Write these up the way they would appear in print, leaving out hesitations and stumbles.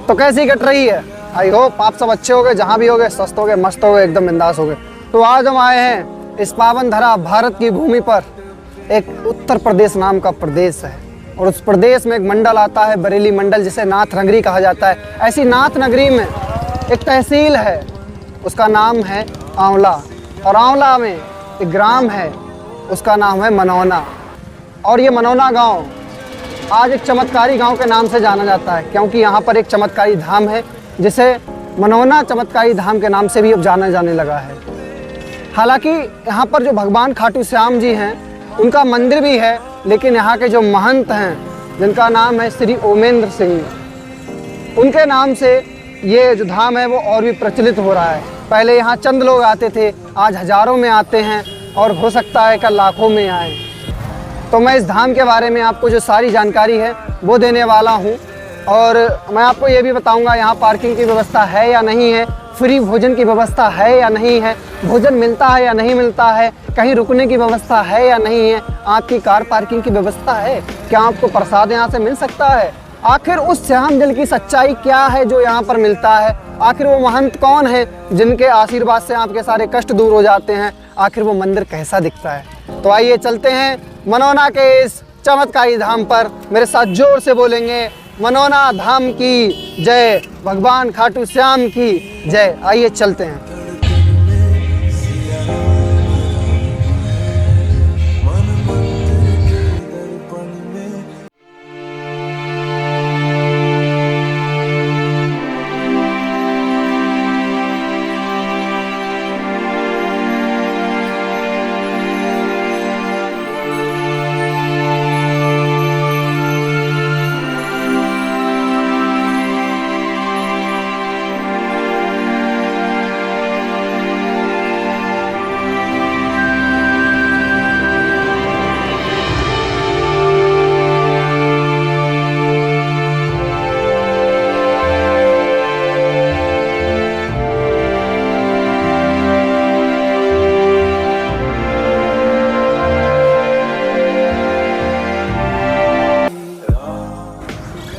तो कैसी कट रही है? आई होप आप सब अच्छे हो गए, जहाँ भी हो गए, स्वस्थ हो गए, मस्त हो गए, एकदम बिंदास हो गए। तो आज हम आए हैं इस पावन धरा भारत की भूमि पर। एक उत्तर प्रदेश नाम का प्रदेश है और उस प्रदेश में एक मंडल आता है, बरेली मंडल, जिसे नाथ नगरी कहा जाता है। ऐसी नाथ नगरी में एक तहसील है, उसका नाम है आंवला, और आंवला में एक ग्राम है, उसका नाम है मनौना। और ये मनौना गांव आज एक चमत्कारी गांव के नाम से जाना जाता है, क्योंकि यहाँ पर एक चमत्कारी धाम है जिसे मनौना चमत्कारी धाम के नाम से भी अब जाना जाने लगा है। हालांकि यहाँ पर जो भगवान खाटू श्याम जी हैं उनका मंदिर भी है, लेकिन यहाँ के जो महंत हैं जिनका नाम है श्री ओमेंद्र सिंह, उनके नाम से ये जो धाम है वो और भी प्रचलित हो रहा है। पहले यहाँ चंद लोग आते थे, आज हजारों में आते हैं और हो सकता है कल लाखों में आए। तो मैं इस धाम के बारे में आपको जो सारी जानकारी है वो देने वाला हूँ, और मैं आपको ये भी बताऊँगा यहाँ पार्किंग की व्यवस्था है या नहीं है, फ्री भोजन की व्यवस्था है या नहीं है, भोजन मिलता है या नहीं मिलता है, कहीं रुकने की व्यवस्था है या नहीं है, आपकी कार पार्किंग की व्यवस्था है, क्या आपको प्रसाद यहाँ से मिल सकता है, आखिर उस श्याम जल की सच्चाई क्या है जो यहाँ पर मिलता है, आखिर वो महंत कौन है जिनके आशीर्वाद से आपके सारे कष्ट दूर हो जाते हैं, आखिर वो मंदिर कैसा दिखता है। तो आइए चलते हैं मनौना के इस चमत्कारी धाम पर। मेरे साथ जोर से बोलेंगे, मनौना धाम की जय, भगवान खाटू श्याम की जय। आइए चलते हैं।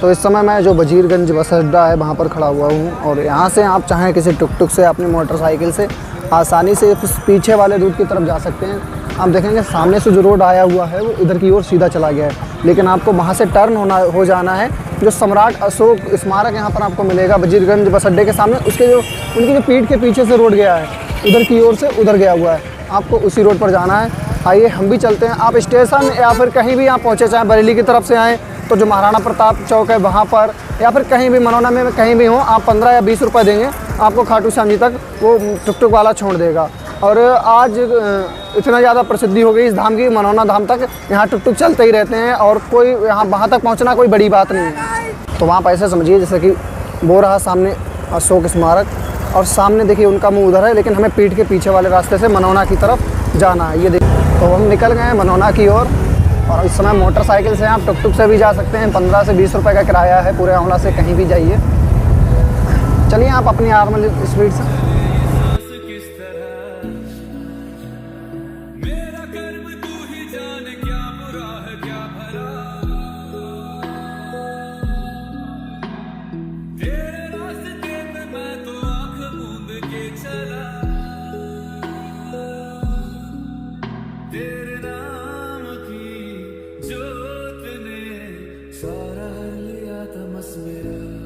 तो इस समय मैं जो वजीरगंज बस अड्डा है वहाँ पर खड़ा हुआ हूँ, और यहाँ से आप चाहें किसी टुक टुक से, अपनी मोटरसाइकिल से आसानी से उस पीछे वाले रूट की तरफ जा सकते हैं। आप देखेंगे सामने से जो रोड आया हुआ है वो इधर की ओर सीधा चला गया है, लेकिन आपको वहाँ से टर्न हो जाना है। जो सम्राट अशोक स्मारक यहाँ पर आपको मिलेगा वजीरगंज बस अड्डे के सामने, उसके जो उनकी जो पीठ के पीछे से रोड गया है उधर की ओर से उधर गया हुआ है, आपको उसी रोड पर जाना है। आइए हम भी चलते हैं। आप स्टेशन या फिर कहीं भी आप पहुँचे, चाहे बरेली की तरफ से आएँ तो जो महाराणा प्रताप चौक है वहाँ पर, या फिर कहीं भी मनौना में कहीं भी हो, आप 15 या 20 रुपये देंगे, आपको खाटू श्याम जी तक वो टुक टुक वाला छोड़ देगा। और आज इतना ज़्यादा प्रसिद्धि हो गई इस धाम की, मनौना धाम तक यहाँ टुक टुक चलते ही रहते हैं, और कोई यहाँ वहाँ तक पहुँचना कोई बड़ी बात नहीं है। तो वहाँ पर ऐसे समझिए जैसे कि वो रहा सामने अशोक स्मारक, और सामने देखिए उनका मुँह उधर है, लेकिन हमें पीठ के पीछे वाले रास्ते से मनौना की तरफ जाना है। ये देखिए, तो हम निकल गए हैं मनौना की ओर, और इस समय मोटरसाइकिल से आप टुक टुक से भी जा सकते हैं। 15 से 20 रुपए का किराया है, पूरे आंवला से कहीं भी जाइए। चलिए आप अपनी नॉर्मल स्पीड से।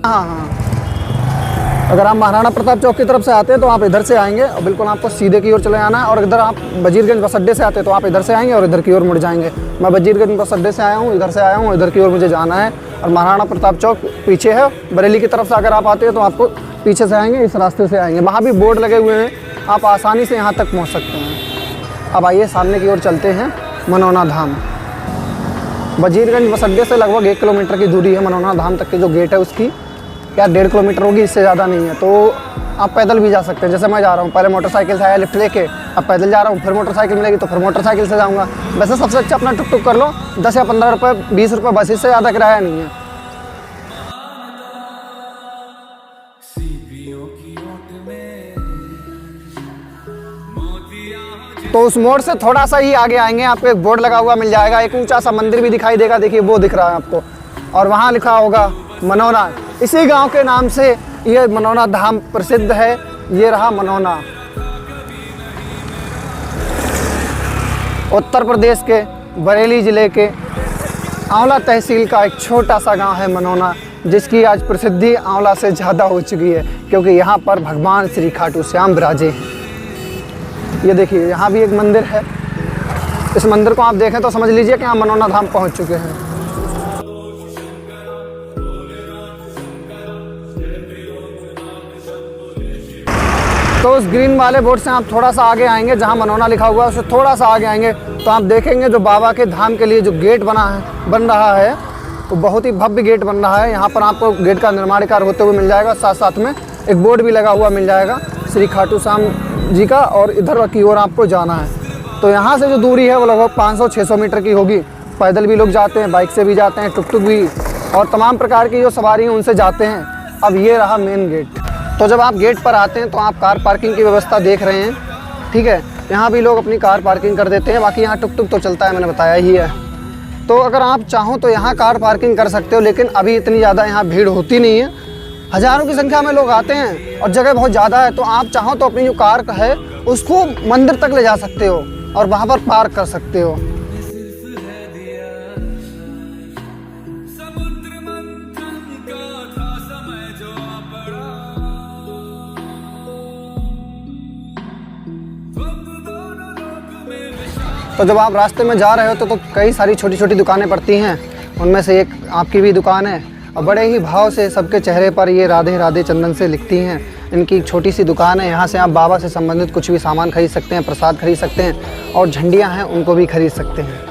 हाँ, अगर आप महाराणा प्रताप चौक की तरफ से आते हैं तो आप इधर से आएंगे और बिल्कुल आपको सीधे की ओर चले आना है, और इधर आप वजीरगंज बस अड्डे से आते हैं तो आप इधर से आएंगे और इधर की ओर मुड़ जाएंगे। मैं वजीरगंज बस अड्डे से आया हूँ, इधर से आया हूँ, इधर की ओर मुझे जाना है, और महाराणा प्रताप चौक पीछे है। बरेली की तरफ से अगर आप आते हैं तो आपको पीछे से आएंगे, इस रास्ते से आएंगे, वहाँ भी बोर्ड लगे हुए हैं, आप आसानी से यहाँ तक पहुँच सकते हैं। अब आइए सामने की ओर चलते हैं, मनौना धाम। वजीरगंज बस अड्डे से लगभग 1 किलोमीटर की दूरी है मनौना धाम तक की जो गेट है उसकी, या 1.5 किलोमीटर होगी, इससे ज़्यादा नहीं है। तो आप पैदल भी जा सकते हैं, जैसे मैं जा रहा हूँ, पहले मोटरसाइकिल से आया लिफ्ट लेके, अब पैदल जा रहा हूँ, फिर मोटरसाइकिल मिलेगी तो फिर मोटरसाइकिल से जाऊँगा। वैसे सबसे अच्छा अपना टुक टुक कर लो, 10 या 15 रुपये, 20 रुपये बस, इससे ज़्यादा किराया नहीं है। तो उस मोड़ से थोड़ा सा ही आगे आएंगे, आपको एक बोर्ड लगा हुआ मिल जाएगा, एक ऊंचा सा मंदिर भी दिखाई देगा, देखिए वो दिख रहा है आपको, और वहाँ लिखा होगा मनौना। इसी गांव के नाम से ये मनौना धाम प्रसिद्ध है। ये रहा मनौना। उत्तर प्रदेश के बरेली ज़िले के आंवला तहसील का एक छोटा सा गांव है मनौना, जिसकी आज प्रसिद्धि आंवला से ज़्यादा हो चुकी है, क्योंकि यहाँ पर भगवान श्री खाटू श्याम विराजे हैं। ये देखिए, यहाँ भी एक मंदिर है। इस मंदिर को आप देखें तो समझ लीजिए कि हम मनौना धाम पहुँच चुके हैं। तो उस ग्रीन वाले बोर्ड से आप थोड़ा सा आगे आएंगे, जहाँ मनौना लिखा हुआ है उससे थोड़ा सा आगे आएंगे तो आप देखेंगे जो बाबा के धाम के लिए जो गेट बन रहा है, तो बहुत ही भव्य गेट बन रहा है। यहाँ पर आपको गेट का निर्माण कार्य होते हुए मिल जाएगा। साथ साथ में एक बोर्ड भी लगा हुआ मिल जाएगा श्री खाटू श्याम जी का, और इधर की ओर आपको जाना है। तो यहाँ से जो दूरी है वो लगभग 500-600 मीटर की होगी। पैदल भी लोग जाते हैं, बाइक से भी जाते हैं, टुक टुक भी, और तमाम प्रकार की जो सवारी हैं उनसे जाते हैं। अब ये रहा मेन गेट। तो जब आप गेट पर आते हैं तो आप कार पार्किंग की व्यवस्था देख रहे हैं, ठीक है। यहाँ भी लोग अपनी कार पार्किंग कर देते हैं। बाकी यहाँ टुक टुक तो चलता है, मैंने बताया ही है। तो अगर आप चाहो तो यहाँ कार पार्किंग कर सकते हो, लेकिन अभी इतनी ज़्यादा यहाँ भीड़ होती नहीं है। हज़ारों की संख्या में लोग आते हैं और जगह बहुत ज़्यादा है। तो आप चाहो तो अपनी जो कार है उसको मंदिर तक ले जा सकते हो और वहाँ पर पार्क कर सकते हो। तो जब आप रास्ते में जा रहे हो तो कई सारी छोटी छोटी दुकानें पड़ती हैं। उनमें से एक आपकी भी दुकान है, और बड़े ही भाव से सबके चेहरे पर ये राधे राधे चंदन से लिखती हैं। इनकी एक छोटी सी दुकान है। यहाँ से आप बाबा से संबंधित कुछ भी सामान खरीद सकते हैं, प्रसाद खरीद सकते हैं, और झंडियाँ हैं उनको भी खरीद सकते हैं।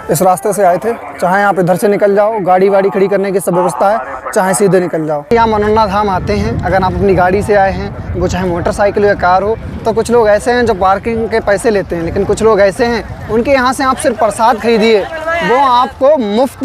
इस रास्ते से आए थे, चाहे आप इधर से निकल जाओ, गाड़ी वाड़ी खड़ी करने की सब व्यवस्था है, चाहे सीधे निकल जाओ। यहाँ मनौना धाम आते हैं अगर आप अपनी गाड़ी से आए हैं, वो चाहे मोटरसाइकिल या कार हो। तो कुछ लोग ऐसे हैं जो पार्किंग के पैसे लेते हैं, लेकिन कुछ लोग ऐसे हैं उनके यहाँ से आप सिर्फ प्रसाद खरीदिए, वो आपको मुफ्त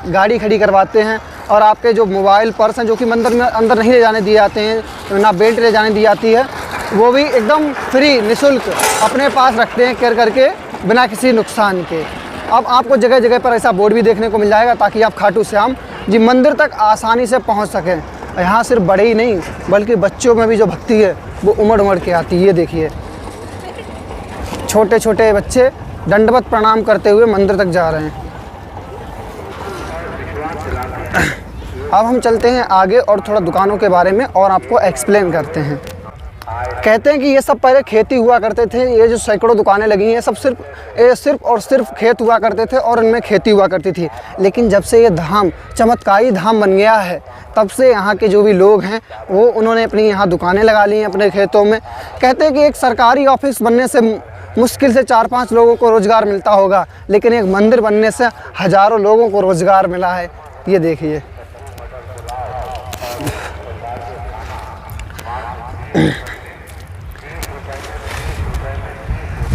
गाड़ी खड़ी करवाते हैं। और आपके जो मोबाइल पर्स हैं, जो कि मंदिर में अंदर नहीं ले जाने दिए जाते हैं, ना बेल्ट ले जाने दी जाती है, वो भी एकदम फ्री निःशुल्क अपने पास रखते हैं केयर करके, बिना किसी नुकसान के। अब आपको जगह जगह पर ऐसा बोर्ड भी देखने को मिल जाएगा, ताकि आप खाटू श्याम जी मंदिर तक आसानी से पहुंच सकें। यहाँ सिर्फ बड़े ही नहीं, बल्कि बच्चों में भी जो भक्ति है वो उमड़ उमड़ के आती है। ये देखिए, छोटे छोटे बच्चे दंडवत प्रणाम करते हुए मंदिर तक जा रहे हैं। अब हम चलते हैं आगे और थोड़ा दुकानों के बारे में और आपको एक्सप्लेन करते हैं। कहते हैं कि ये सब पहले खेती हुआ करते थे। ये जो सैकड़ों दुकानें लगी हैं, सब सिर्फ और सिर्फ खेत हुआ करते थे और इनमें खेती हुआ करती थी। लेकिन जब से ये धाम चमत्कारी धाम बन गया है, तब से यहाँ के जो भी लोग हैं वो उन्होंने अपनी यहाँ दुकानें लगा ली हैं अपने खेतों में। कहते हैं कि एक सरकारी ऑफिस बनने से मुश्किल से 4-5 लोगों को रोज़गार मिलता होगा, लेकिन एक मंदिर बनने से हज़ारों लोगों को रोज़गार मिला है। ये देखिए,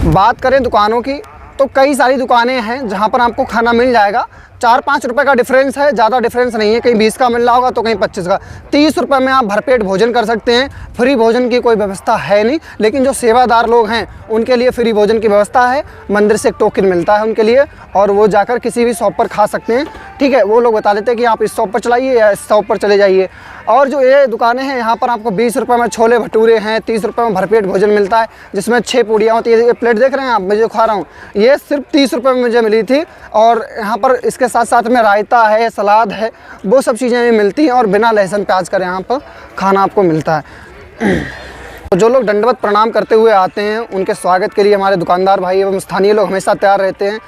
बात करें दुकानों की तो कई सारी दुकानें हैं जहां पर आपको खाना मिल जाएगा। 4-5 रुपये का डिफरेंस है, ज़्यादा डिफरेंस नहीं है। कहीं 20 का मिल रहा होगा तो कहीं 25 का। 30 रुपये में आप भरपेट भोजन कर सकते हैं। फ्री भोजन की कोई व्यवस्था है नहीं, लेकिन जो सेवादार लोग हैं उनके लिए फ्री भोजन की व्यवस्था है। मंदिर से एक टोकन मिलता है उनके लिए, और वो जाकर किसी भी शॉप पर खा सकते हैं। ठीक है, वो लोग बता देते हैं कि आप इस शॉप पर चलाइए या इस शॉप पर चले जाइए। और जो ये दुकानें हैं, यहाँ पर आपको 20 रुपये में छोले भटूरे हैं, 30 रुपये में भरपेट भोजन मिलता है, जिसमें 6 पूड़ियाँ होती है। ये प्लेट देख रहे हैं आप, मैं जो खा रहा हूँ, ये सिर्फ 30 रुपये में मुझे मिली थी। और यहाँ पर इसके साथ साथ में रायता है, सलाद है, वो सब चीज़ें भी मिलती हैं, और बिना लहसुन प्याज का यहाँ पर खाना आपको मिलता है। तो जो लोग दंडवत प्रणाम करते हुए आते हैं, उनके स्वागत के लिए हमारे दुकानदार भाई एवं स्थानीय लोग हमेशा तैयार रहते हैं।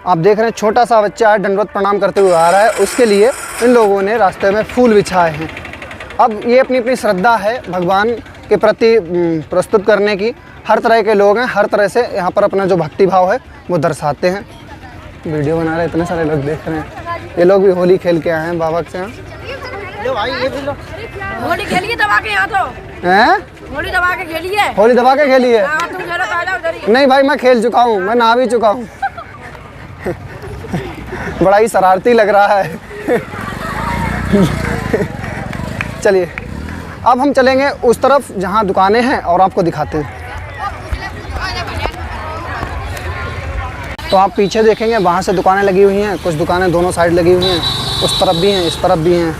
आप देख रहे हैं, छोटा सा बच्चा है, दंडवत प्रणाम करते हुए आ रहा है, उसके लिए इन लोगों ने रास्ते में फूल बिछाए हैं। अब ये अपनी अपनी श्रद्धा है भगवान के प्रति प्रस्तुत करने की। हर तरह के लोग हैं, हर तरह से यहाँ पर अपना जो भक्ति भाव है वो दर्शाते हैं। वीडियो बना रहे, इतने सारे लोग देख रहे हैं। ये लोग भी होली खेल के आए हैं बाबा के यहाँ। होली खेलिए दबा के यहाँ तो हैं? होली दबा के खेलिए। होली दबा के खेली है? हाँ, तुम जरा पहले उधर ही। नहीं भाई, मैं खेल चुका हूँ, मैं नहा भी चुका हूँ। बड़ा ही शरारती लग रहा है। चलिए अब हम चलेंगे उस तरफ जहाँ दुकानें हैं और आपको दिखाते हैं। तो आप पीछे देखेंगे वहाँ से दुकानें लगी हुई हैं, कुछ दुकानें दोनों साइड लगी हुई हैं, उस तरफ भी हैं इस तरफ भी हैं।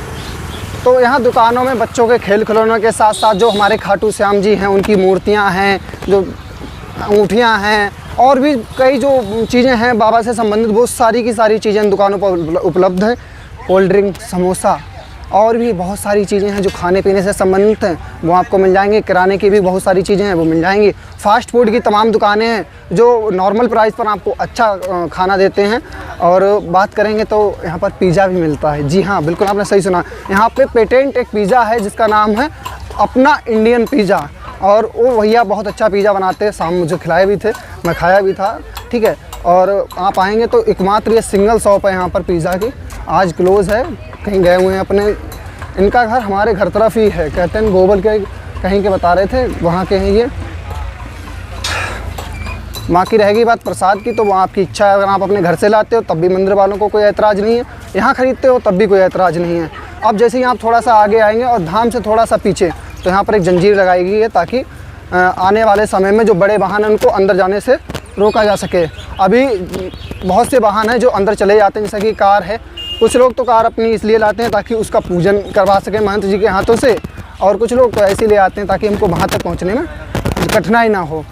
तो यहाँ दुकानों में बच्चों के खेल खिलौनों के साथ साथ जो हमारे खाटू श्याम जी हैं उनकी मूर्तियाँ हैं, जो अंगूठियाँ हैं और भी कई जो चीज़ें हैं बाबा से संबंधित, वो सारी की सारी चीज़ें इन दुकानों पर उपलब्ध हैं। कोल्ड ड्रिंक, समोसा और भी बहुत सारी चीज़ें हैं जो खाने पीने से संबंधित हैं, वो आपको मिल जाएंगी। किराने की भी बहुत सारी चीज़ें हैं वो मिल जाएंगी। फास्ट फूड की तमाम दुकानें हैं जो नॉर्मल प्राइस पर आपको अच्छा खाना देते हैं। और बात करेंगे तो यहाँ पर पिज़्ज़ा भी मिलता है। जी हाँ, बिल्कुल आपने सही सुना। यहाँ पे पेटेंट एक पिज़्ज़ा है जिसका नाम है अपना इंडियन पिज़्ज़ा, और वो भैया बहुत अच्छा पिज़्ज़ा बनाते हैं। शाम मुझे खिलाए भी थे, मैं खाया भी था, ठीक है। और आप आएंगे तो एकमात्र ये सिंगल शॉप है यहाँ पर पिज़्ज़ा की, आज क्लोज़ है, कहीं गए हुए हैं अपने। इनका घर हमारे घर तरफ ही है, कहते हैं गोबल के कहीं के बता रहे थे, वहाँ के हैं ये। बाकी रहेगी बात प्रसाद की, तो वो आपकी इच्छा है। अगर आप अपने घर से लाते हो तब भी मंदिर वालों को कोई ऐतराज़ नहीं है, यहाँ ख़रीदते हो तब भी कोई ऐतराज़ नहीं है। अब जैसे ही आप थोड़ा सा आगे आएंगे और धाम से थोड़ा सा पीछे, तो यहाँ पर एक जंजीर लगाई गई है ताकि आने वाले समय में जो बड़े वाहन हैं उनको अंदर जाने से रोका जा सके। अभी बहुत से वाहन हैं जो अंदर चले जाते हैं, जैसे कि कार है। कुछ लोग तो कार अपनी इसलिए लाते हैं ताकि उसका पूजन करवा सकें महंत जी के हाथों से, और कुछ लोग तो ऐसे ले आते हैं ताकि हमको वहाँ तक पहुँचने में कठिनाई ना हो।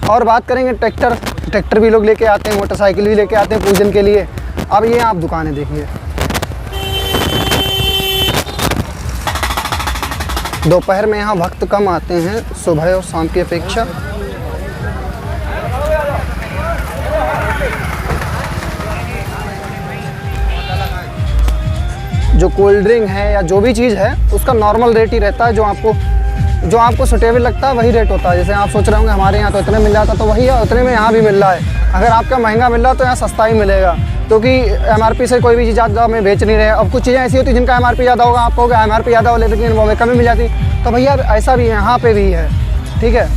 और बात करेंगे ट्रैक्टर भी लोग लेके आते हैं, मोटरसाइकिल भी लेके आते हैं पूजन के लिए। अब ये आप दुकानें देखिए, दोपहर में यहाँ भक्त कम आते हैं सुबह और शाम की अपेक्षा। जो कोल्ड ड्रिंक है या जो भी चीज़ है उसका नॉर्मल रेट ही रहता है, जो आपको सुटेबल लगता है वही रेट होता है। जैसे आप सोच रहे होंगे हमारे यहाँ तो इतने मिल जाता, तो वही है, उतने में यहाँ भी मिल रहा है। अगर आपका महंगा मिल रहा है तो यहाँ सस्ता ही मिलेगा, क्योंकि MRP से कोई भी चीज़ ज़्यादा में बेच नहीं रहे। अब कुछ चीज़ें ऐसी होती हैं जिनका MRP ज़्यादा होगा, आप कहोगे MRP ज़्यादा हो लेकिन वो में कमी मिल जाती, तो भैया ऐसा भी यहाँ पे भी है, ठीक है।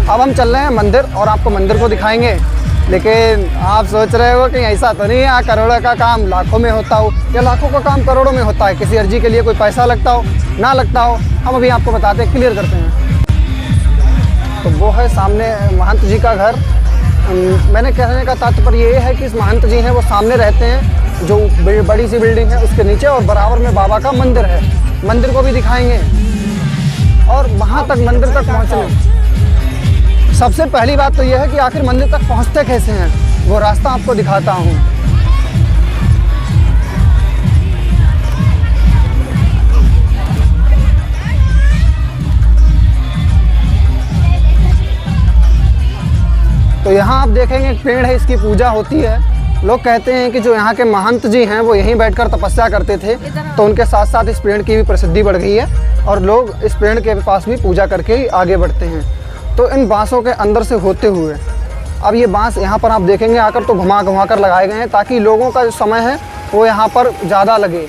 अब हम चल रहे हैं मंदिर और आपको मंदिर को दिखाएंगे। लेकिन आप सोच रहे हो कि ऐसा तो नहीं है करोड़ों का काम लाखों में होता हो, या लाखों का काम करोड़ों में होता है। किसी अर्जी के लिए कोई पैसा लगता हो ना लगता हो, हम अभी आपको बताते हैं, क्लियर करते हैं। तो वो है सामने महंत जी का घर। मैंने कहने का तात्पर्य ये है कि इस महंत जी हैं वो सामने रहते हैं, जो बड़ी सी बिल्डिंग है उसके नीचे, और बराबर में बाबा का मंदिर है। मंदिर को भी दिखाएंगे और वहाँ तक मंदिर तक पहुँचने, सबसे पहली बात तो यह है कि आखिर मंदिर तक पहुंचते कैसे हैं, वो रास्ता आपको दिखाता हूं। तो यहाँ आप देखेंगे एक पेड़ है, इसकी पूजा होती है। लोग कहते हैं कि जो यहाँ के महंत जी हैं वो यहीं बैठकर तपस्या करते थे, तो उनके साथ साथ इस पेड़ की भी प्रसिद्धि बढ़ गई है और लोग इस पेड़ के पास भी पूजा करके ही आगे बढ़ते हैं। तो इन बांसों के अंदर से होते हुए, अब ये बांस यहाँ पर आप देखेंगे आकर तो घुमा कर लगाए गए हैं ताकि लोगों का जो समय है वो यहाँ पर ज़्यादा लगे।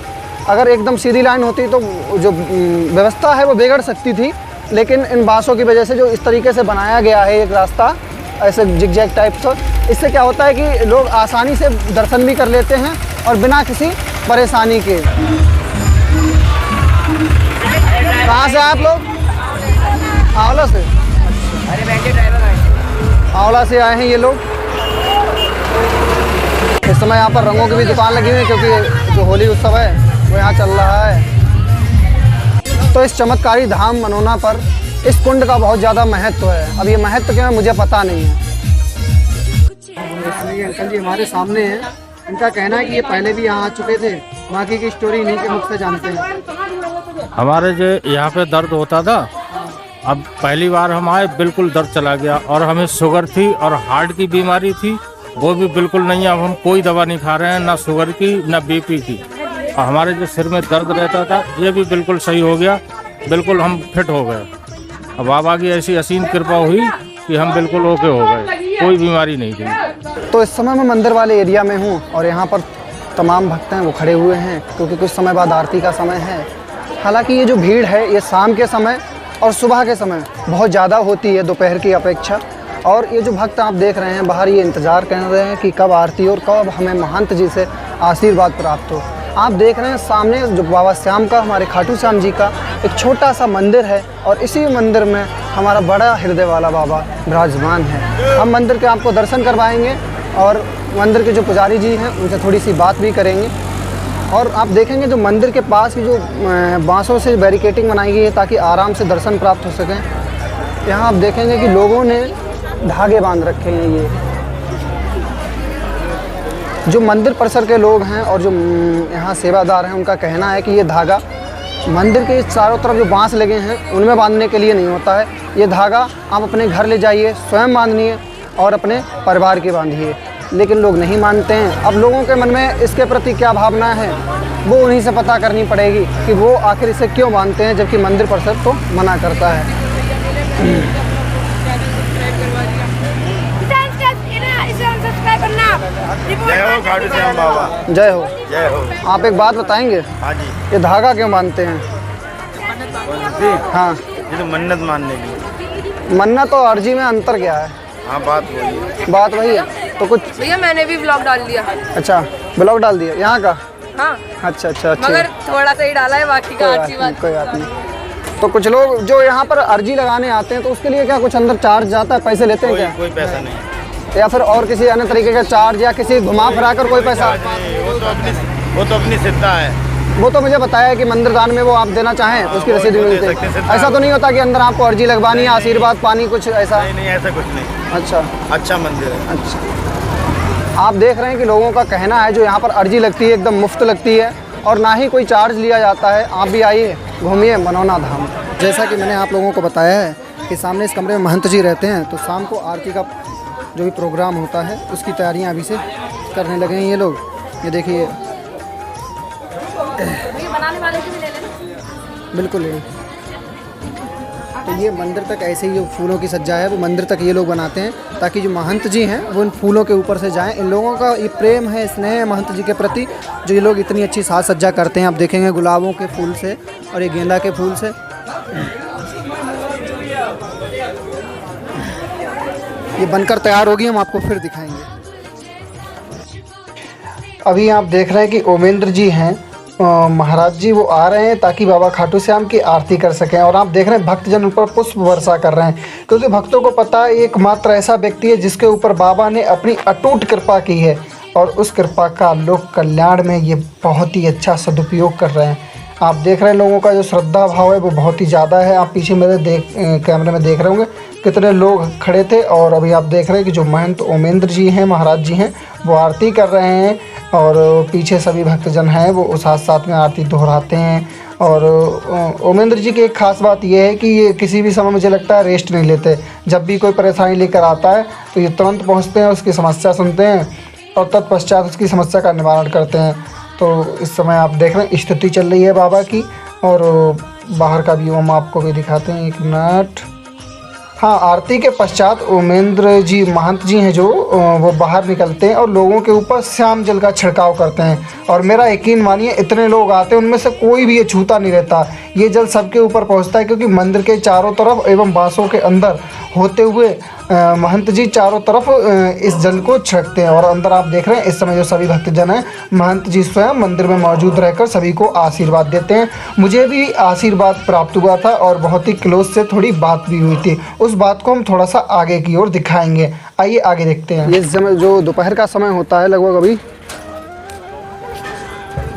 अगर एकदम सीधी लाइन होती तो जो व्यवस्था है वो बिगड़ सकती थी, लेकिन इन बांसों की वजह से जो इस तरीके से बनाया गया है एक रास्ता ऐसे जिगजैग टाइप से, इससे क्या होता है कि लोग आसानी से दर्शन भी कर लेते हैं और बिना किसी परेशानी के। कहाँ से आप लोग? आंवला से। आंवला से आए हैं ये लोग। इस समय यहाँ पर रंगों की भी दुकान लगी हुई है क्योंकि जो होली उत्सव है वो यहाँ चल रहा है। तो इस चमत्कारी धाम मनोना पर इस कुंड का बहुत ज़्यादा महत्व है। अब ये महत्व क्या है मुझे पता नहीं है। इसलिए अंकल जी हमारे सामने हैं, इनका कहना है कि ये पहले भी यहाँ आ चुके थे, बाकी की स्टोरी इन्हीं के मुख से जानते हैं। हमारे जो यहाँ पे दर्द होता था, अब पहली बार हम आए बिल्कुल दर्द चला गया, और हमें शुगर थी और हार्ट की बीमारी थी, वो भी बिल्कुल नहीं। अब हम कोई दवा नहीं खा रहे हैं, ना शुगर की ना BP की। और हमारे जो सिर में दर्द रहता था ये भी बिल्कुल सही हो गया, बिल्कुल हम फिट हो गए। अब बाबा की ऐसी असीम कृपा हुई कि हम बिल्कुल ओके हो गए, कोई बीमारी नहीं थी। तो इस समय मैं मंदिर वाले एरिया में हूँ और यहाँ पर तमाम भक्त हैं वो खड़े हुए हैं क्योंकि कुछ समय बाद आरती का समय है। हालांकि ये जो भीड़ है ये शाम के समय और सुबह के समय बहुत ज़्यादा होती है दोपहर की अपेक्षा। और ये जो भक्त आप देख रहे हैं बाहर, ये इंतज़ार कर रहे हैं कि कब आरती और कब हमें महंत जी से आशीर्वाद प्राप्त हो। आप देख रहे हैं सामने जो बाबा श्याम का, हमारे खाटू श्याम जी का एक छोटा सा मंदिर है और इसी मंदिर में हमारा बड़ा हृदय वाला बाबा विराजमान है। हम मंदिर के आपको दर्शन करवाएंगे और मंदिर के जो पुजारी जी हैं उनसे थोड़ी सी बात भी करेंगे। और आप देखेंगे जो मंदिर के पास की जो बांसों से बैरिकेटिंग बनाई गई है ताकि आराम से दर्शन प्राप्त हो सकें। यहाँ आप देखेंगे कि लोगों ने धागे बांध रखे हैं। ये जो मंदिर परिसर के लोग हैं और जो यहाँ सेवादार हैं उनका कहना है कि ये धागा मंदिर के चारों तरफ जो बांस लगे हैं उनमें बांधने के लिए नहीं होता है। ये धागा आप अपने घर ले जाइए, स्वयं बांधिए और अपने परिवार के बांधिए। लेकिन लोग नहीं मानते हैं। अब लोगों के मन में इसके प्रति क्या भावना है वो उन्हीं से पता करनी पड़ेगी कि वो आखिर इसे क्यों मानते हैं, जबकि मंदिर परिसर तो मना करता है। जय हो खाटू श्याम बाबा। जय हो। जय हो। आप एक बात बताएंगे, हाँ जी। ये धागा क्यों बांधते हैं? हाँ, ये तो मन्नत मानने की। मन्नत और अर्जी में अंतर क्या है? हाँ, बात वही है। बात वही है। तो कुछ भैया मैंने भी ब्लॉग डाल दिया। अच्छा, ब्लॉग डाल दिया यहाँ का? हाँ। अच्छा अच्छा अच्छा। मगर थोड़ा सा ही डाला है, बाकी का अच्छी बात। कोई बात नहीं। तो कुछ लोग जो यहाँ पर अर्जी लगाने आते हैं तो उसके लिए क्या कुछ अंदर चार्ज जाता है, पैसे लेते हैं क्या? कोई पैसा नहीं, या फिर और किसी अन्य तरीके का चार्ज या किसी घुमा फिरा कर कोई पैसा? वो तो अपनी सिद्धा है। वो तो मुझे बताया है कि मंदिर दान में वो आप देना चाहें उसकी रसीद मिलती है। ऐसा तो नहीं होता कि अंदर आपको अर्जी लगवानी है, आशीर्वाद पानी कुछ ऐसा? नहीं, ऐसा कुछ नहीं। अच्छा अच्छा मंदिर है। अच्छा, आप देख रहे हैं कि लोगों का कहना है जो यहाँ पर अर्जी लगती है एकदम मुफ्त लगती है और ना ही कोई चार्ज लिया जाता है। आप भी आइए, घूमिए मनौना धाम। जैसा कि मैंने आप लोगों को बताया है कि सामने इस कमरे में महंत जी रहते हैं, तो शाम को आरती का जो भी प्रोग्राम होता है उसकी तैयारियां अभी से करने लगे हैं ये लोग। ये देखिए, बनाने वाले को भी ले लेना। बिल्कुल। तो ये मंदिर तक ऐसे ही जो फूलों की सज्जा है वो मंदिर तक ये लोग बनाते हैं ताकि जो महंत जी हैं वो इन फूलों के ऊपर से जाएं। इन लोगों का ये प्रेम है, स्नेह है महंत जी के प्रति, जो ये लोग इतनी अच्छी साज सज्जा करते हैं। आप देखेंगे गुलाबों के फूल से और ये गेंदा के फूल से। ये बनकर तैयार होगी, हम आपको फिर दिखाएंगे। अभी आप देख रहे हैं कि ओमेंद्र जी हैं महाराज जी, वो आ रहे हैं ताकि बाबा खाटू श्याम की आरती कर सकें। और आप देख रहे हैं भक्तजन ऊपर पुष्प वर्षा कर रहे हैं, क्योंकि भक्तों को पता है एकमात्र ऐसा व्यक्ति है जिसके ऊपर बाबा ने अपनी अटूट कृपा की है और उस कृपा का लोक कल्याण में ये बहुत ही अच्छा सदुपयोग कर रहे हैं। आप देख रहे हैं लोगों का जो श्रद्धा भाव है वो बहुत ही ज़्यादा है। आप पीछे मेरे कैमरे में देख रहे होंगे कितने लोग खड़े थे। और अभी आप देख रहे हैं कि जो महंत ओमेंद्र जी हैं, महाराज जी हैं, वो आरती कर रहे हैं और पीछे सभी भक्तजन हैं वो उस साथ साथ में आरती दोहराते हैं। और ओमेंद्र जी की एक ख़ास बात ये है कि ये किसी भी समय मुझे लगता है रेस्ट नहीं लेते। जब भी कोई परेशानी लेकर आता है तो ये तुरंत पहुँचते हैं, उसकी समस्या सुनते हैं और तत्पश्चात उसकी समस्या का निवारण करते हैं। तो इस समय आप देख रहे हैं स्तुति चल रही है बाबा की और बाहर का व्यू हम आपको भी दिखाते हैं, एक मिनट। हाँ, आरती के पश्चात ओमेंद्र जी महंत जी हैं जो वो बाहर निकलते हैं और लोगों के ऊपर श्याम जल का छिड़काव करते हैं। और मेरा यकीन मानिए इतने लोग आते हैं उनमें से कोई भी ये छूता नहीं रहता। ये जल सबके ऊपर पहुंचता है, क्योंकि मंदिर के चारों तरफ एवं बांसों के अंदर होते हुए महंत जी चारों तरफ इस जल को छिड़कते हैं। और अंदर आप देख रहे हैं इस समय जो सभी भक्तजन हैं, महंत जी स्वयं मंदिर में मौजूद रहकर सभी को आशीर्वाद देते हैं। मुझे भी आशीर्वाद प्राप्त हुआ था और बहुत ही क्लोज से थोड़ी बात भी हुई थी। उस बात को हम थोड़ा सा आगे की ओर दिखाएंगे। आइए आगे देखते हैं। ये समय जो दोपहर का समय होता है, लगभग अभी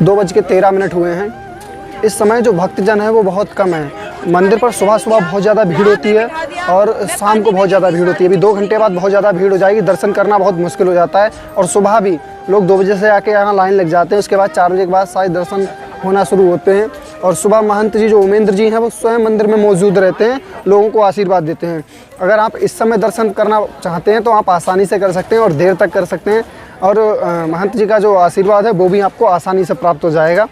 2:13 हुए हैं। इस समय जो भक्तजन है वो बहुत कम है। मंदिर पर सुबह सुबह बहुत ज़्यादा भीड़ होती है और शाम को बहुत ज़्यादा भीड़ होती है। अभी 2 घंटे बाद बहुत ज़्यादा भीड़ हो जाएगी, दर्शन करना बहुत मुश्किल हो जाता है। और सुबह भी लोग 2 बजे से आके यहाँ लाइन लग जाते हैं, उसके बाद 4 बजे के बाद शायद दर्शन होना शुरू होते हैं। और सुबह महंत जी जो ओमेंद्र जी हैं वो स्वयं मंदिर में मौजूद रहते हैं, लोगों को आशीर्वाद देते हैं। अगर आप इस समय दर्शन करना चाहते हैं तो आप आसानी से कर सकते हैं और देर तक कर सकते हैं। और महंत जी का जो आशीर्वाद है वो भी आपको आसानी से प्राप्त हो जाएगा।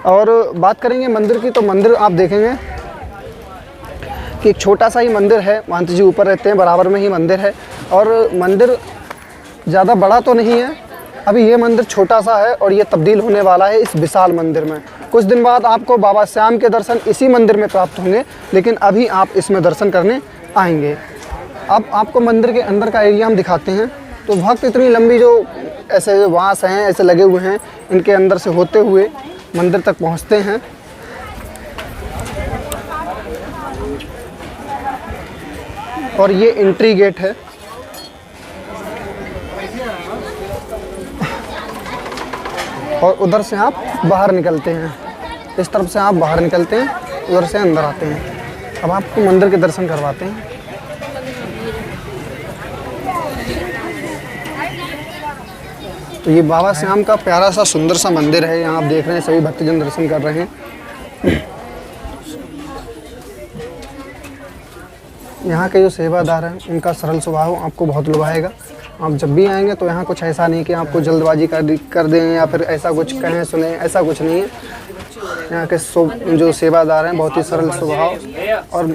और बात करेंगे मंदिर की, तो मंदिर आप देखेंगे कि एक छोटा सा ही मंदिर है। महंत जी ऊपर रहते हैं, बराबर में ही मंदिर है और मंदिर ज़्यादा बड़ा तो नहीं है। अभी ये मंदिर छोटा सा है और ये तब्दील होने वाला है इस विशाल मंदिर में। कुछ दिन बाद आपको बाबा श्याम के दर्शन इसी मंदिर में प्राप्त होंगे, लेकिन अभी आप इसमें दर्शन करने आएंगे। अब आपको मंदिर के अंदर का एरिया हम दिखाते हैं। तो भक्त इतनी लंबी जो ऐसे बांस हैं ऐसे लगे हुए हैं, इनके अंदर से होते हुए मंदिर तक पहुंचते हैं। और ये एंट्री गेट है। और उधर से आप बाहर निकलते हैं, इस तरफ से आप बाहर निकलते हैं, उधर से अंदर आते हैं। अब आपको मंदिर के दर्शन करवाते हैं। तो ये बाबा श्याम का प्यारा सा सुंदर सा मंदिर है। यहाँ आप देख रहे हैं सभी भक्तजन दर्शन कर रहे हैं। यहाँ के जो सेवादार हैं उनका सरल स्वभाव आपको बहुत लुभाएगा। आप जब भी आएंगे तो यहाँ कुछ ऐसा नहीं कि आपको जल्दबाजी कर दें या फिर ऐसा कुछ कहें सुने, ऐसा कुछ नहीं है। यहाँ के जो सेवादार हैं बहुत ही सरल स्वभाव और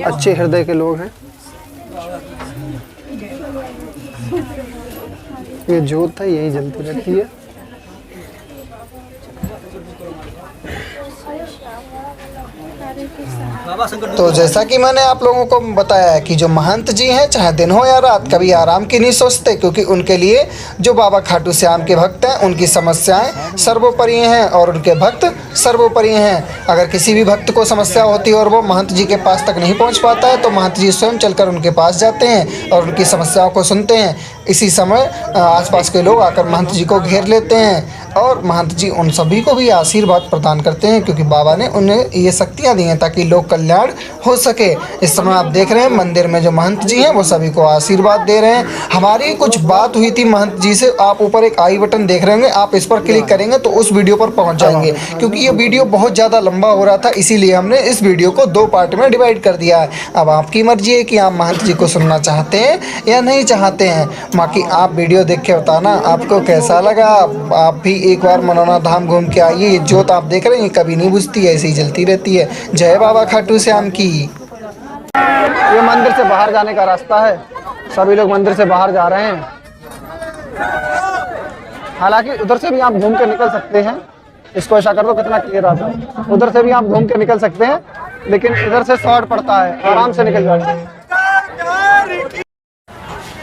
अच्छे हृदय के लोग हैं। ये जोत है, यही जलती रहती है। तो जैसा कि मैंने आप लोगों को बताया है कि जो महंत जी हैं चाहे दिन हो या रात कभी आराम की नहीं सोचते, क्योंकि उनके लिए जो बाबा खाटू श्याम के भक्त हैं उनकी समस्याएं सर्वोपरि हैं और उनके भक्त सर्वोपरि हैं। अगर किसी भी भक्त को समस्या होती है और वो महंत जी के पास तक नहीं पहुंच पाता है तो महंत जी स्वयं चलकर उनके पास जाते हैं और उनकी समस्याओं को सुनते हैं। इसी समय आसपास के लोग आकर महंत जी को घेर लेते हैं और महंत जी उन सभी को भी आशीर्वाद प्रदान करते हैं, क्योंकि बाबा ने उन्हें ये शक्तियाँ दी हैं ताकि लोक कल्याण हो सके। इस समय आप देख रहे हैं मंदिर में जो महंत जी हैं वो सभी को आशीर्वाद दे रहे हैं। हमारी कुछ बात हुई थी महंत जी से, आप ऊपर एक आई बटन देख रहे होंगे, आप इस पर क्लिक करेंगे तो उस वीडियो पर पहुंच जाएंगे। क्योंकि ये वीडियो बहुत ज़्यादा लंबा हो रहा था, इसीलिए हमने इस वीडियो को 2 पार्ट में डिवाइड कर दिया है। अब आपकी मर्जी है कि आप महंत जी को सुनना चाहते हैं या नहीं चाहते हैं। बाकी आप वीडियो देख के बताना आपको कैसा लगा। आप भी एक बार मनौना धाम घूम के आइए। ये जोत आप देख रहे हैं कभी नहीं बुझती है, ऐसे ही जलती रहती है। जय बाबा खाटू श्याम की। ये मंदिर से बाहर जाने का रास्ता है। सभी लोग मंदिर से बाहर जा रहे हैं। हालांकि उधर से भी आप घूम के निकल सकते हैं। इसको ऐसा कर दो, कितना क्लियर आता है। उधर से भी आप घूम के निकल सकते हैं, लेकिन इधर से शॉर्ट पड़ता है, आराम से निकल जाते हैं।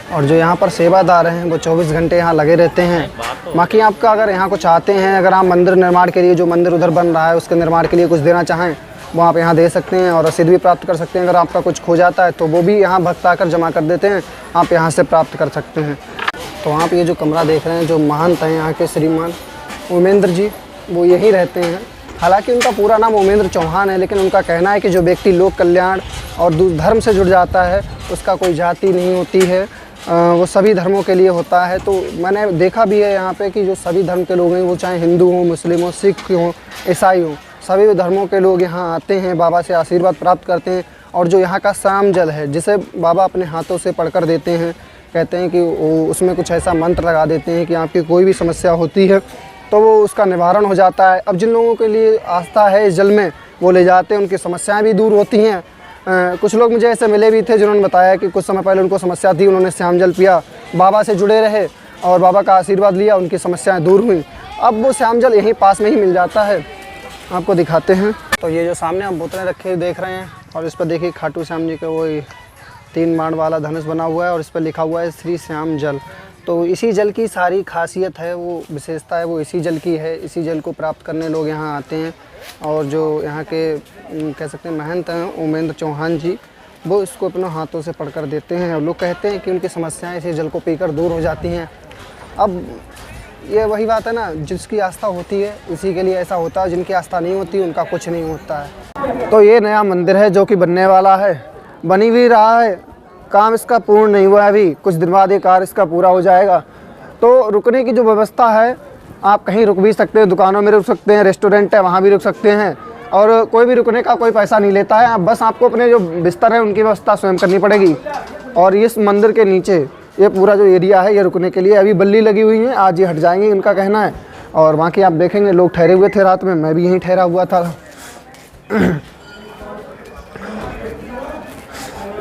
और जो यहाँ पर सेवादार हैं वो 24 घंटे यहाँ लगे रहते हैं। बाकी आपका अगर यहाँ कुछ आते हैं, अगर आप मंदिर निर्माण के लिए, जो मंदिर उधर बन रहा है उसके निर्माण के लिए कुछ देना चाहें वो आप यहाँ दे सकते हैं और रसीद भी प्राप्त कर सकते हैं। अगर आपका कुछ खो जाता है तो वो भी यहाँ भक्त आकर जमा कर देते हैं, आप यहाँ से प्राप्त कर सकते हैं। तो आप ये जो कमरा देख रहे हैं, जो महंत हैं यहाँ के श्रीमान उमेंद्र जी, वो यहीं रहते हैं। हालांकि उनका पूरा नाम उमेंद्र चौहान है, लेकिन उनका कहना है कि जो व्यक्ति लोक कल्याण और धर्म से जुड़ जाता है उसका कोई जाति नहीं होती है, वो सभी धर्मों के लिए होता है। तो मैंने देखा भी है यहाँ पे कि जो सभी धर्म के लोग हैं, वो चाहे हिंदू हों, मुस्लिम हों, सिख हों, ईसाई हों, सभी धर्मों के लोग यहाँ आते हैं, बाबा से आशीर्वाद प्राप्त करते हैं। और जो यहाँ का श्याम जल है, जिसे बाबा अपने हाथों से पढ़कर देते हैं, कहते हैं कि उसमें कुछ ऐसा मंत्र लगा देते हैं कि आपकी कोई भी समस्या होती है तो वो उसका निवारण हो जाता है। अब जिन लोगों के लिए आस्था है इस जल में, वो ले जाते हैं, उनकी समस्याएँ भी दूर होती हैं। कुछ लोग मुझे ऐसे मिले भी थे जिन्होंने बताया कि कुछ समय पहले उनको समस्या थी, उन्होंने श्याम जल पिया, बाबा से जुड़े रहे और बाबा का आशीर्वाद लिया, उनकी समस्याएं दूर हुई। अब वो श्याम जल यहीं पास में ही मिल जाता है, आपको दिखाते हैं। तो ये जो सामने आप बोतलें रखे हुए देख रहे हैं और इस पर देखिए खाटू श्याम जी का वो 3 बाण वाला धनुष बना हुआ है और इस पर लिखा हुआ है श्री श्याम जल। तो इसी जल की सारी खासियत है, वो विशेषता है, वो इसी जल की है। इसी जल को प्राप्त करने लोग यहाँ आते हैं। और जो यहाँ के कह सकते हैं महंत हैं उमेंद्र चौहान जी, वो इसको अपने हाथों से पढ़कर देते हैं और लोग कहते हैं कि उनकी समस्याएं इसी जल को पीकर दूर हो जाती हैं। अब ये वही बात है ना, जिसकी आस्था होती है उसी के लिए ऐसा होता है, जिनकी आस्था नहीं होती उनका कुछ नहीं होता है। तो ये नया मंदिर है जो कि बनने वाला है, बनी भी रहा है, काम इसका पूर्ण नहीं हुआ है अभी, कुछ दिन बाद ये कार्य इसका पूरा हो जाएगा। तो रुकने की जो व्यवस्था है, आप कहीं रुक भी सकते हैं, दुकानों में रुक सकते हैं, रेस्टोरेंट है वहाँ भी रुक सकते हैं और कोई भी रुकने का कोई पैसा नहीं लेता है। बस आपको अपने जो बिस्तर है उनकी व्यवस्था स्वयं करनी पड़ेगी। और इस मंदिर के नीचे ये पूरा जो एरिया है ये रुकने के लिए अभी बल्ली लगी हुई है, आज ये हट जाएंगे इनका कहना है। और बाकी आप देखेंगे लोग ठहरे हुए थे रात में, मैं भी यहीं ठहरा हुआ था।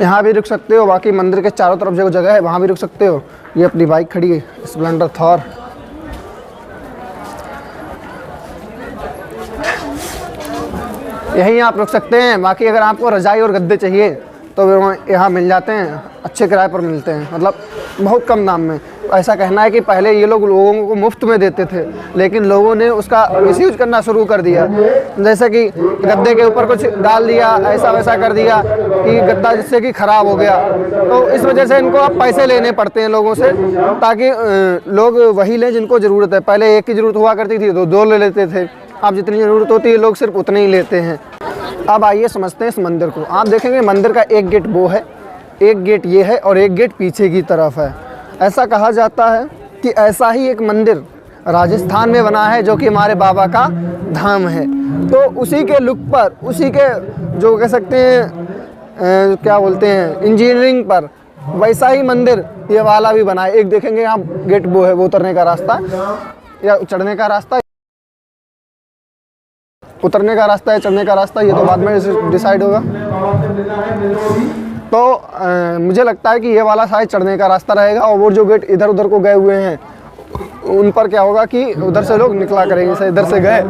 यहाँ भी रुक सकते हो, बाकी मंदिर के चारों तरफ जो जगह है वहाँ भी रुक सकते हो। ये अपनी बाइक खड़ी है स्प्लेंडर थॉर, यहीं आप रुक सकते हैं। बाकी अगर आपको रजाई और गद्दे चाहिए तो वे यहाँ मिल जाते हैं, अच्छे किराए पर मिलते हैं, मतलब बहुत कम दाम में। ऐसा कहना है कि पहले ये लोग लोगों को मुफ्त में देते थे, लेकिन लोगों ने उसका मिसयूज करना शुरू कर दिया, जैसे कि गद्दे के ऊपर कुछ डाल दिया, ऐसा वैसा कर दिया कि गद्दा जिससे कि ख़राब हो गया। तो इस वजह से इनको अब पैसे लेने पड़ते हैं लोगों से, ताकि लोग वही लें जिनको ज़रूरत है। पहले एक की ज़रूरत हुआ करती थी तो 2 ले लेते थे, अब जितनी ज़रूरत होती है लोग सिर्फ उतने ही लेते हैं। अब आइए समझते हैं इस मंदिर को। आप देखेंगे मंदिर का एक गेट वो है, एक गेट ये है और एक गेट पीछे की तरफ है। ऐसा कहा जाता है कि ऐसा ही एक मंदिर राजस्थान में बना है जो कि हमारे बाबा का धाम है। तो उसी के लुक पर, उसी के जो कह सकते हैं क्या बोलते हैं इंजीनियरिंग पर, वैसा ही मंदिर ये वाला भी बना है। एक देखेंगे यहाँ गेट वो है, वो उतरने का रास्ता या चढ़ने का रास्ता, उतरने का रास्ता है, चढ़ने का रास्ता, ये तो बाद में डिसाइड होगा। तो मुझे लगता है कि ये वाला शायद चढ़ने का रास्ता रहेगा, और वो जो गेट इधर उधर को गए हुए हैं उन पर क्या होगा कि उधर से लोग निकला करेंगे। जैसे इधर से गए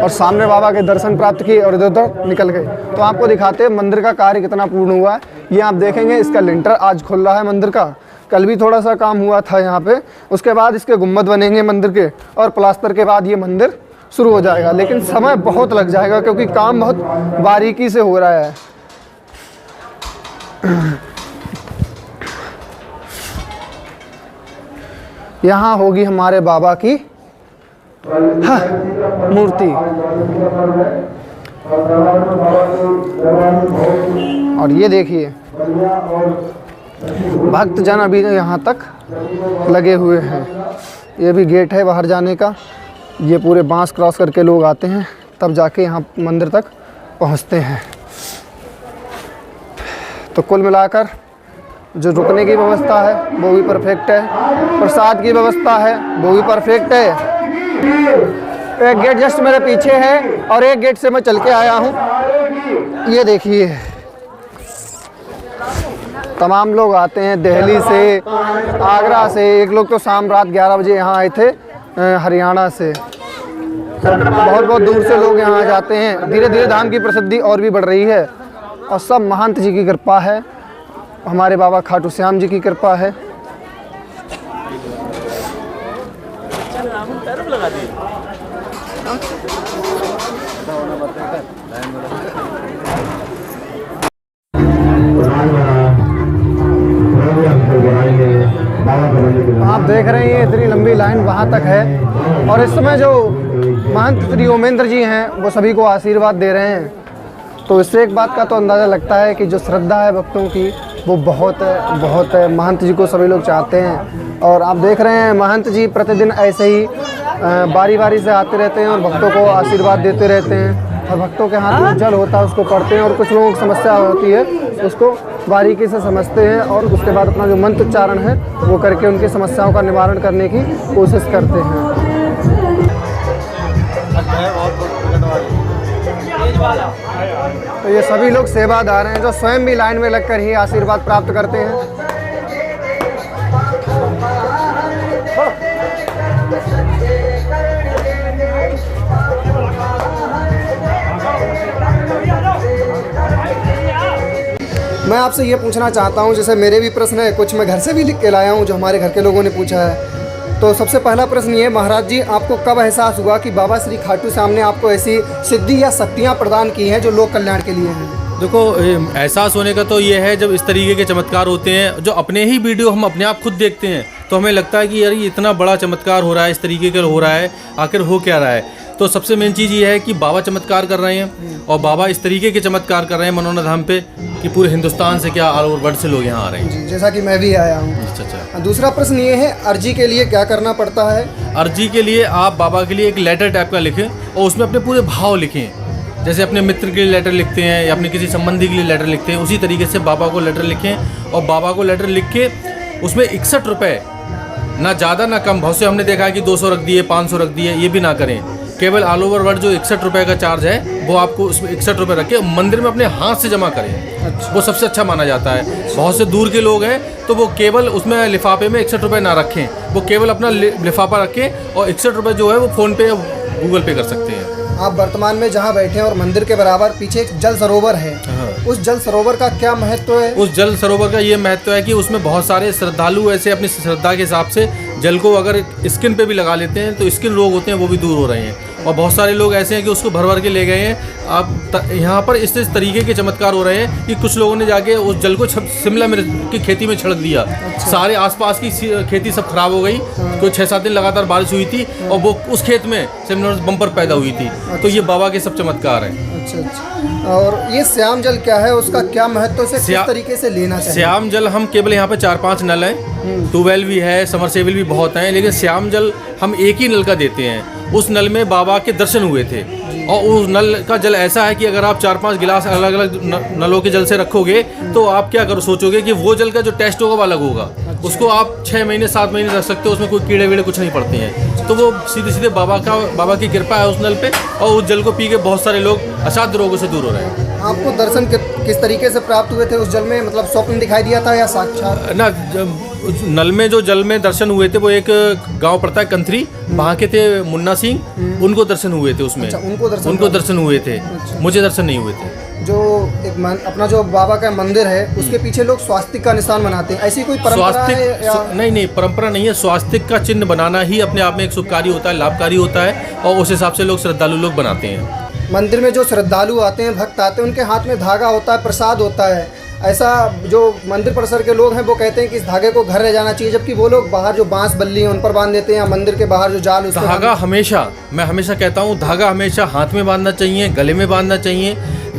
और सामने बाबा के दर्शन प्राप्त किए और इधर उधर निकल गए। तो आपको दिखाते हैं मंदिर का कार्य कितना पूर्ण हुआ है। ये आप देखेंगे इसका लिंटर आज खुल रहा है मंदिर का, कल भी थोड़ा सा काम हुआ था यहाँ पे। उसके बाद इसके गुम्बद बनेंगे मंदिर के, और प्लास्टर के बाद ये मंदिर शुरू हो जाएगा। लेकिन समय बहुत लग जाएगा क्योंकि काम बहुत बारीकी से हो रहा है। यहाँ होगी हमारे बाबा की मूर्ति, और ये देखिए भक्तजन अभी यहाँ तक लगे हुए हैं। ये भी गेट है बाहर जाने का। ये पूरे बांस क्रॉस करके लोग आते हैं, तब जाके यहाँ मंदिर तक पहुँचते हैं। तो कुल मिलाकर जो रुकने की व्यवस्था है वो भी परफेक्ट है, प्रसाद की व्यवस्था है वो भी परफेक्ट है। एक गेट जस्ट मेरे पीछे है और एक गेट से मैं चल के आया हूँ। ये देखिए तमाम लोग आते हैं दिल्ली से, आगरा से। एक लोग तो शाम रात 11 बजे यहाँ आए थे हरियाणा से। बहुत बहुत दूर से लोग यहाँ जाते हैं। धीरे धीरे धाम की प्रसिद्धि और भी बढ़ रही है, और सब महंत जी की कृपा है, हमारे बाबा खाटू श्याम जी की कृपा है। आप देख रहे हैं इतनी लंबी लाइन वहाँ तक है, और इस समय जो महंत श्री ओमेंद्र जी हैं वो सभी को आशीर्वाद दे रहे हैं। तो इससे एक बात का तो अंदाज़ा लगता है कि जो श्रद्धा है भक्तों की वो बहुत है। महंत जी को सभी लोग चाहते हैं, और आप देख रहे हैं महंत जी प्रतिदिन ऐसे ही बारी बारी से आते रहते हैं और भक्तों को आशीर्वाद देते रहते हैं। और भक्तों के हाथ में जल होता है उसको पढ़ते हैं, और कुछ लोगों की समस्या होती है उसको बारीकी से समझते हैं, और उसके बाद अपना जो मंत्र उच्चारण है वो करके उनकी समस्याओं का निवारण करने की कोशिश करते हैं। तो ये सभी लोग सेवादार हैं जो स्वयं भी लाइन में लगकर ही आशीर्वाद प्राप्त करते हैं। मैं आपसे ये पूछना चाहता हूँ, जैसे मेरे भी प्रश्न है, कुछ मैं घर से भी लिख के लाया हूँ जो हमारे घर के लोगों ने पूछा है। तो सबसे पहला प्रश्न ये, महाराज जी आपको कब एहसास हुआ कि बाबा श्री खाटू श्याम ने आपको ऐसी सिद्धि या शक्तियाँ प्रदान की हैं जो लोक कल्याण के लिए हैं? देखो, एहसास होने का तो ये है जब इस तरीके के चमत्कार होते हैं, जो अपने ही वीडियो हम अपने आप खुद देखते हैं तो हमें लगता है कि यार ये इतना बड़ा चमत्कार हो रहा है, इस तरीके का हो रहा है, आखिर हो क्या रहा है। तो सबसे मेन चीज़ ये है कि बाबा चमत्कार कर रहे हैं, और बाबा इस तरीके के चमत्कार कर रहे हैं मनोना धाम पे कि पूरे हिंदुस्तान से क्या ऑल ओवर वर्ल्ड से लोग यहाँ आ रहे हैं। जी, जैसा कि मैं भी आया हूँ। अच्छा। दूसरा प्रश्न ये है, अर्जी के लिए क्या करना पड़ता है? अर्जी के लिए आप बाबा के लिए एक लेटर टाइप का लिखें, और उसमें अपने पूरे भाव लिखें। जैसे अपने मित्र के लिए लेटर लिखते हैं या अपने किसी संबंधी के लिए लेटर लिखते हैं, उसी तरीके से बाबा को लेटर लिखें। और बाबा को लेटर लिख के उसमें 61 रुपये, ना ज़्यादा ना कम। बहुत से हमने देखा है कि 200 रख दिए, 500 रख दिए, ये भी ना करें। केवल ऑल ओवर वर्ल्ड जो 61 रुपये का चार्ज है वो आपको उसमें 61 रुपये रख के मंदिर में अपने हाथ से जमा करें। अच्छा। वो सबसे अच्छा माना जाता है। बहुत से दूर के लोग हैं तो वो केवल उसमें लिफाफे में 61 रुपये ना रखें, वो केवल अपना लिफाफा रखें, और 61 रुपये जो है वो फ़ोनपे या गूगल पे कर सकते हैं। आप वर्तमान में जहाँ बैठे हैं और मंदिर के बराबर पीछे एक जल सरोवर है, उस जल सरोवर का क्या महत्व है? उस जल सरोवर का ये महत्व है कि उसमें बहुत सारे श्रद्धालु ऐसे अपनी श्रद्धा के हिसाब से जल को अगर स्किन पे भी लगा लेते हैं तो स्किन रोग होते हैं वो भी दूर हो रहे हैं। और बहुत सारे लोग ऐसे हैं कि उसको भर भर के ले गए हैं। अब यहाँ पर इस तरीके के चमत्कार हो रहे हैं कि कुछ लोगों ने जाके उस जल को शिमला मिर्च की खेती में छिड़क दिया। सारे आसपास की खेती सब खराब हो गई। कोई 6-7 दिन लगातार बारिश हुई थी और वो उस खेत में शिमला मिर्च बम्पर पैदा हुई थी। तो ये बाबा के सब चमत्कार हैं। अच्छा। और ये श्याम जल क्या है, उसका क्या महत्व से किस तरीके से लेना चाहिए? श्याम जल हम केवल यहाँ पे 4-5 नल हैं, ट्यूबवेल भी है, समरसेबल भी बहुत हैं, लेकिन श्याम जल हम एक ही नल का देते हैं। उस नल में बाबा के दर्शन हुए थे और उस नल का जल ऐसा है कि अगर आप 4-5 गिलास अलग अलग नलों के जल से रखोगे तो आप क्या करो सोचोगे कि वो जल का जो टेस्ट होगा वो अलग होगा। उसको आप 6 महीने 7 महीने रख सकते हो, उसमें कोई कीड़े वीड़े कुछ नहीं पड़ते हैं। तो वो सीधे सीधे बाबा की कृपा है उस नल पे और उस जल को पी के बहुत सारे लोग असाध्य रोगों से दूर हो रहे हैं। आपको दर्शन किस तरीके से प्राप्त हुए थे उस जल में? मतलब स्वप्न दिखाई दिया था या साक्षात? ना, नल में जो जल में दर्शन हुए थे वो एक गांव पड़ता है कंथरी, वहाँ के थे मुन्ना सिंह, उनको दर्शन हुए थे उसमें। अच्छा, उनको दर्शन हुए थे। अच्छा। मुझे दर्शन नहीं हुए थे। जो अपना जो बाबा का मंदिर है उसके पीछे लोग स्वास्तिक का निशान बनाते हैं, ऐसी कोई परंपरा है या? नहीं, परंपरा नहीं है। स्वास्तिक का चिन्ह बनाना ही अपने आप में एक शुभकारी होता है, लाभकारी होता है और उस हिसाब से लोग श्रद्धालु लोग बनाते हैं। मंदिर में जो श्रद्धालु आते हैं, भक्त आते हैं, उनके हाथ में धागा होता है, प्रसाद होता है। ऐसा जो मंदिर परिसर के लोग हैं वो कहते हैं कि इस धागे को घर ले जाना चाहिए, जबकि वो लोग बाहर जो बांस बल्ली है उन पर बांध देते हैं या मंदिर के बाहर जो जाल उस धागा हमेशा, मैं हमेशा कहता हूँ धागा हमेशा हाथ में बांधना चाहिए, गले में बांधना चाहिए।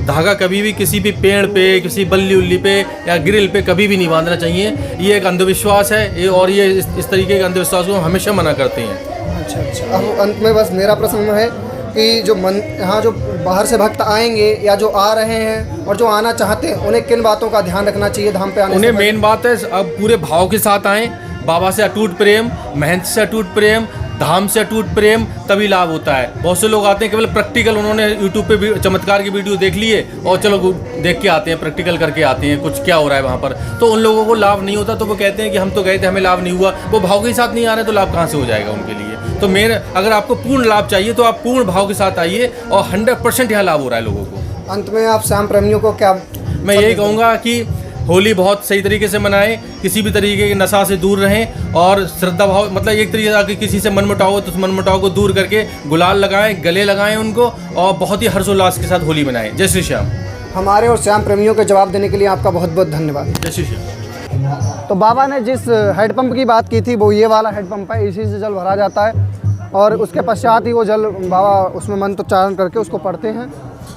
धागा कभी भी किसी भी पेड़ पे, किसी बल्ली उल्ली पे या ग्रिल पे कभी भी नहीं बांधना चाहिए। ये एक अंधविश्वास है और ये इस तरीके के अंधविश्वास को हमेशा मना करते हैं। अच्छा। अब अंत में बस मेरा प्रश्न है कि जो यहाँ जो बाहर से भक्त आएंगे या जो आ रहे हैं और जो आना चाहते हैं, उन्हें किन बातों का ध्यान रखना चाहिए धाम पे आने से? उन्हें मेन बात है अब पूरे भाव के साथ आएँ, बाबा से अटूट प्रेम, महंत से अटूट प्रेम, धाम से अटूट प्रेम, तभी लाभ होता है। बहुत से लोग आते हैं केवल प्रैक्टिकल, उन्होंने यूट्यूब पे भी चमत्कार की वीडियो देख लिए और चलो देख के आते हैं, प्रैक्टिकल करके आते हैं कुछ क्या हो रहा है वहाँ पर, तो उन लोगों को लाभ नहीं होता। तो वो कहते हैं कि हम तो गए थे हमें लाभ नहीं हुआ। वो भाव के साथ नहीं आ रहे तो लाभ कहाँ से हो जाएगा उनके लिए? तो अगर आपको पूर्ण लाभ चाहिए तो आप पूर्ण भाव के साथ आइए और 100% यहाँ लाभ हो रहा है लोगों को। अंत में आप श्याम प्रेमियों को क्या? मैं यही कहूँगा कि होली बहुत सही तरीके से मनाएं, किसी भी तरीके के नशा से दूर रहें और श्रद्धा भाव, मतलब एक तरीके से अगर किसी से मनमुटाव हो तो उस मनमुटाव को दूर करके गुलाल लगाएं, गले लगाएं उनको और बहुत ही हर्षोल्लास के साथ होली मनाएं। जय श्री श्याम। हमारे और श्याम प्रेमियों के जवाब देने के लिए आपका बहुत बहुत धन्यवाद। जय श्री श्याम। तो बाबा ने जिस हेडपम्प की बात की थी वो ये वाला हेडपम्प है, इसी से जल भरा जाता है और उसके पश्चात ही वो जल बाबा उसमें मंत्रोच्चारण करके उसको पढ़ते हैं।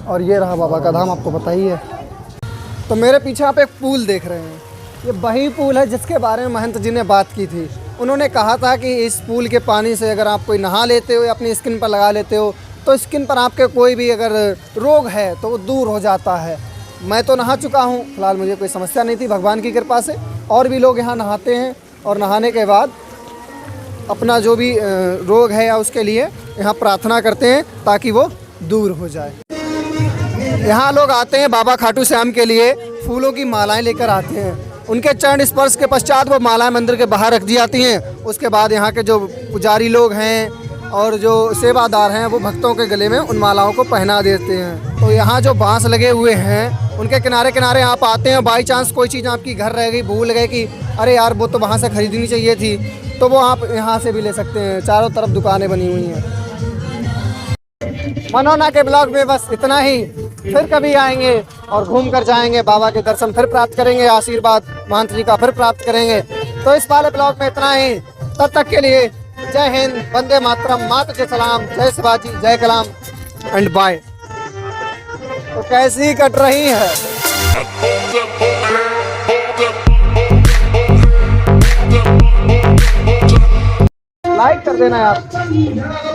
और ये रहा बाबा का धाम, आपको पता ही है। तो मेरे पीछे आप एक पुल देख रहे हैं, ये वही पुल है जिसके बारे में महंत जी ने बात की थी। उन्होंने कहा था कि इस पुल के पानी से अगर आप कोई नहा लेते हो या अपनी स्किन पर लगा लेते हो तो स्किन पर आपके कोई भी अगर रोग है तो वो दूर हो जाता है। मैं तो नहा चुका हूँ, फिलहाल मुझे कोई समस्या नहीं थी भगवान की कृपा से। और भी लोग यहाँ नहाते हैं और नहाने के बाद अपना जो भी रोग है या उसके लिए यहाँ प्रार्थना करते हैं ताकि वो दूर हो जाए। यहाँ लोग आते हैं बाबा खाटू श्याम के लिए, फूलों की मालाएं लेकर आते हैं। उनके चरण स्पर्श के पश्चात वो मालाएं मंदिर के बाहर रख दी जाती हैं। उसके बाद यहाँ के जो पुजारी लोग हैं और जो सेवादार हैं वो भक्तों के गले में उन मालाओं को पहना देते हैं। तो यहाँ जो बांस लगे हुए हैं उनके किनारे किनारे आप आते हैं, बाई चांस कोई चीज़ आपकी घर रह गई, भूल गए कि अरे यार वो तो वहाँ से खरीदनी चाहिए थी, तो वो आप यहाँ से भी ले सकते हैं। चारों तरफ दुकानें बनी हुई हैं। मनोना के ब्लॉग में बस इतना ही। फिर कभी आएंगे और घूम कर जाएंगे, बाबा के दर्शन फिर प्राप्त करेंगे, आशीर्वाद महंत जी का फिर प्राप्त करेंगे। तो इस वाले ब्लॉग में इतना ही। तब तक के लिए जय हिंद, वंदे मातरम, मात के सलाम, जय शिवाजी, जय कलाम एंड बाय। तो कैसी कट रही है? लाइक कर देना यार।